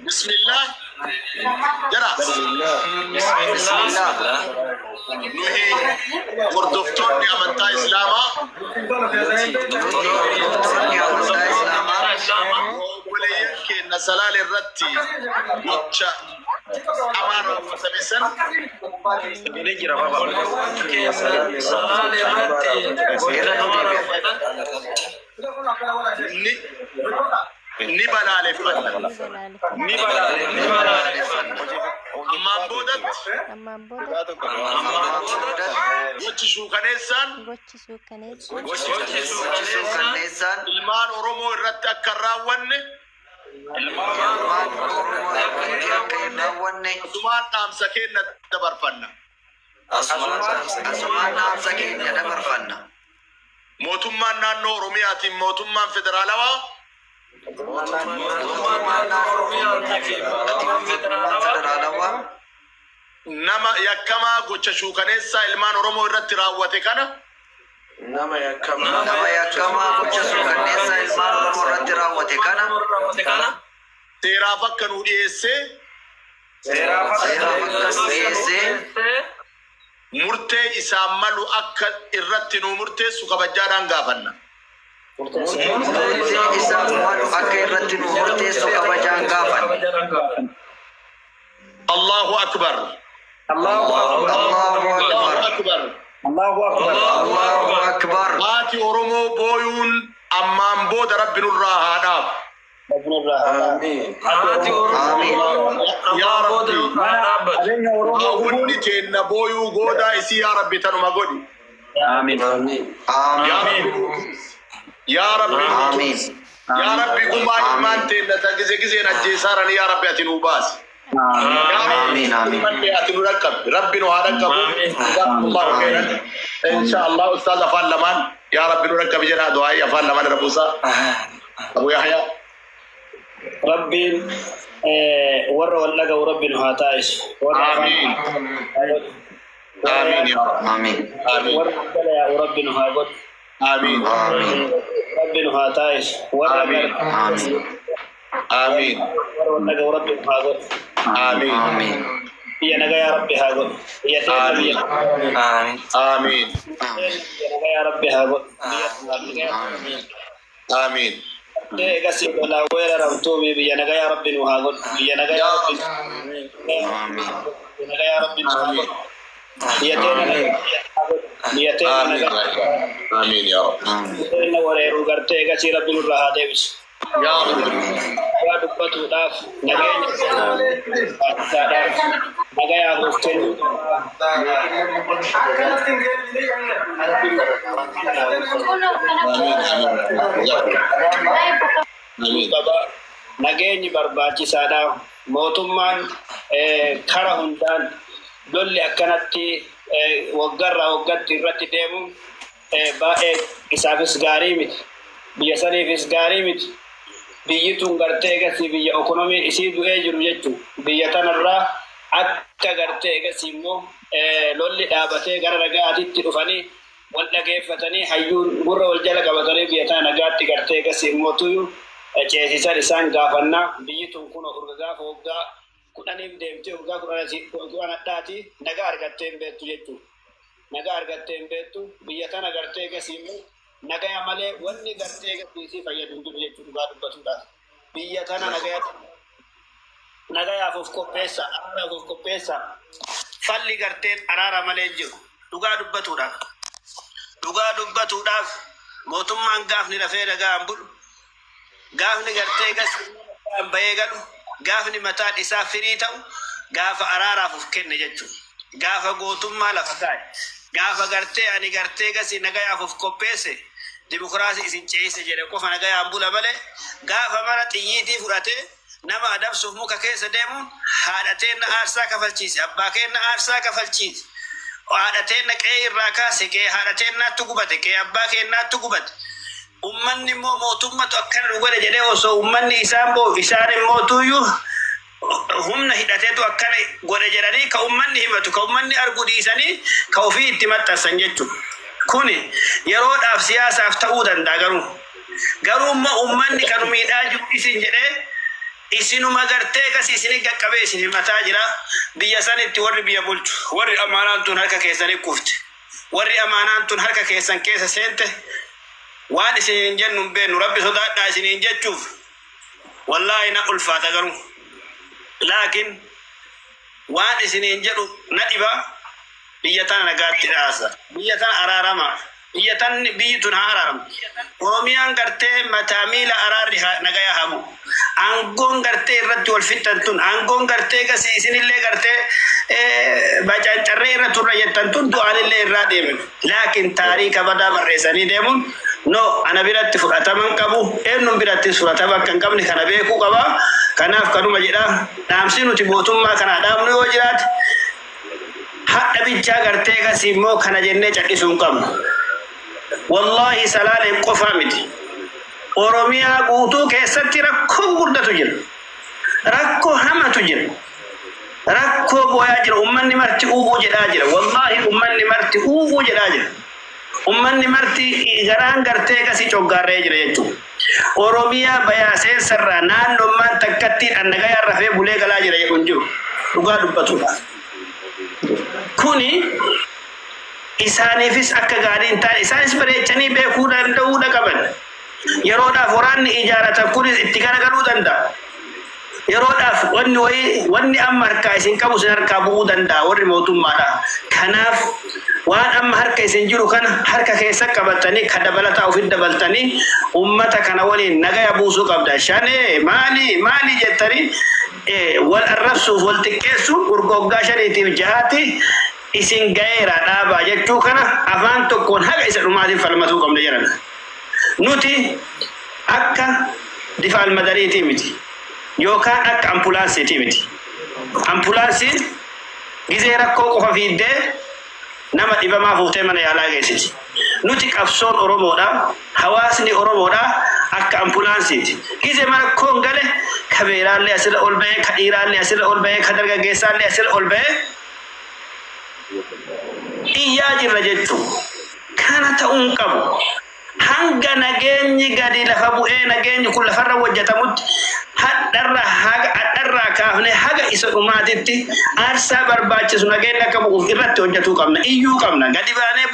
بسم الله جرى بسم الله نهي وردفتون أمانتا إسلاما وليك نسلال الرتي وجه أمانة وسبسن نجرا بابا نسلال الرتي نبالة فن أمام بودت وجشو كنيسان المان أرومو الرتة كراون أسمان نام سكين دبر فن أسمان نام سكين دبر فن موتمان نانو رومياتي موتمان فدرالوا nama yakama gocha shukanessa ilman oromo irratti raawwate kana nama yakama gocha shukanessa ilman oromo irratti raawwate kana seeraaf akka nu dhiyeesse murtee isaa malu akka irratti nu murteessu kabajjaadhaan gaafanna الله أكبر الله أكبر الله أكبر الله أكبر آتي أورمو بويون أمام بود رب الراهانا آمين يا رب أولي تين بويو غودا إسي يا رب تنما غودي آمين آمين يا رب آمين يا رب قم إيمان تين تجزي نجسارني يا رب أتنوباس آمين آمين ربي نواركب الله خيرا إن شاء الله أستاذ فالمان يا ربي نوركب جنا دعاء فالمان ربوسا أبو يحيى ربي ور والله وربي نهاتايش آمين آمين يا رب آمين آمين ور يا ربي نهاجد آمين آمين ربي نهاتايش ور آمين آمين والله وربي نهاجد آمين آمين يا نجا يا ربي هاجد يا تاني آمين آمين يا نجا يا ربي هاجد آمين آمين قسم ولا وير ربطوبي يا نجا يا ربي نهاجد يا نجا يا ربي آمين يا نجا يا ربي آمين يا تاني يا تاني آمين يا رب إن ورير وقرتي قسم ربي نرها ديوس يا رب يا دبتو داف نجاي نجاي أغوستين نجاي برباجي سادا موتمان كارهندان دولي أكنتي وقرر وقت رتي ديمو إسافس غاريمت بيساني فيس غاريمت biyyituun gartee egasii biyya ekonomiin isii du'ee jiru jechuun biyya tanarraa akka gartee egasii immoo lolli dhaabatee gara nagaatitti dhufanii wal dhageeffatanii hayyuun gurra wal jala qabatanii biyya tana nagaatti gartee egasii immoo tuyyuu ceesisan isaan gaafannaa biyyituun kun gaafa waggaa kudhaniif deemtee waggaa kudhanadhaati nagaa argattee hin beektu jechuudha. Nagaa argattee hin beektu biyya tana gartee egasii immoo nagaya malee wanni gartee egasii fayyadu hin jiru jechuudha dhugaa dubbatuudhaaf. Biyya tana nagayaaf of qopheessa, araaraaf of qopheessa. Falli garteen araara malee jiru dhugaa dubbatuudhaaf. Dhugaa dubbatuudhaaf mootummaan gaafni lafee nagaan bulu, gaafni gartee egasii bahee galu, gaafni mataan isaa firii ta'u, gaafa araaraaf of kenne jechuudha. Gaafa gootummaa lafa taa'e. Gaafa gartee ani gartee egasii nagayaaf of qopheesse. Dimokiraasii isin ceese jedhe qofa nagayaan bula malee gaafa mana xiyyiitii fudhatee nama adabsuuf muka keessa deemuun haadhateen na aarsaa kafalchiise abbaa keenna aarsaa kafalchiise haadhateen na qe'ee irraa kaase qe'ee haadhateen naatti gubate qe'ee abbaa keennaatti gubate ummanni immoo mootummatu akkana nu godhe jedhee osoo ummanni isaan immoo tuyyuu humna hidhateetu akkana godhe jedhanii ka ummanni himatu ka ummanni argu dhiisanii ka ofii itti maxxansan jechuudha. kuni yeroo dhaaf siyaasaaf ta'uu danda'a garuu ummanni kanu miidhaa jiru isin jedhee isinuma gartee kas isin qaqqabee isin mataa jira biyya sanitti warri biyya bulchu warri amaanaan tun harka keessanii kufti warri amaanaan tun harka keessan keessa seente waan isin jennu beenu rabbi sodaadhaa isin jechuuf wallahi na ulfaata garuu laakin waan isin jedhu na dhiba biyya tana nagaatti dhaasa biyya tana araarama biyya tan biyyi tun araarama oromiyaan gartee mataamila araarri nagaya hamu angoon gartee irratti wal fixan tun angoon gartee kasi isinillee gartee bacancarree irra turra jettan tun du'aalillee irraa deeme laakin taariika badaa barreessanii deemuun no ana biratti fudhataman qabu eenyuun biratti fudhatama kan qabne kana beekuu qaba kanaaf kanuma jedha dhaamsi nuti mootummaa kana dhaamnu yoo jiraate hadda bichaa gartee kasi immoo kana jennee cadhisuun qabnu wallahi salaaleen qofaa miti oromiyaa guutuu keessatti rakkoo gurguddatu jira rakkoo hamatu jira rakkoo booyaa jira ummanni marti uubuu jedhaa jira wallahi ummanni marti uubuu jedhaa jira ummanni marti garaan gartee kasi coggaarree jira jechuudha oromiyaa bayaaseen sarraa naannummaan takkatti annagayaa rafee bulee galaa jira jedhuun jiru dhugaa dubbatudha kuni isaaniifis akka gaariin ta'an isaanis bareechanii beekuu danda'uu qaban yeroodhaaf waraanni ijaaratan kunis itti garagaluu danda'a yeroodhaaf wanni amma harkaa isin qabu isin harkaa bu'uu danda'a warri mootummaadha kanaaf waan amma harka isin jiru kana harka keessa qabatanii ka dabalataa ofin dabaltanii ummata kana waliin nagaya buusuu qabda shanee maali jettanii wal arrabsuuf wal xiqqeessuuf urgoggaa shaniitiif jahaati isin gaera dhaabaa jechuu kana afaan tokkoon haga isa dhumaatiin falmatuu qabna jedhan nuti akka difaal madariitii miti yookaan akka ambulaansiitii miti ambulaansiin gizee rakkoo qofa fiiddee nama dhibamaa fuutee mana yaalaa geessiti nuti qabsoon oromoodha hawaasni oromoodha akka ambulaansiiti gizee mana koon gale ka beeraallee asirra ol ba'ee ka dhiiraallee asirra ol ba'ee ka dargaggeessaallee asirra ol ba'ee iyyaa jirra jechuun kana ta'uun qabu hanga nageenyi gadi lafa bu'ee nageenyi kun lafarra hojjetamutti hadharraa kaafne haga isa dhumaatitti aarsaa barbaachisu nageenya akka bu'uuf irratti hojjetuu qabna iyyuu qabna gadi baanee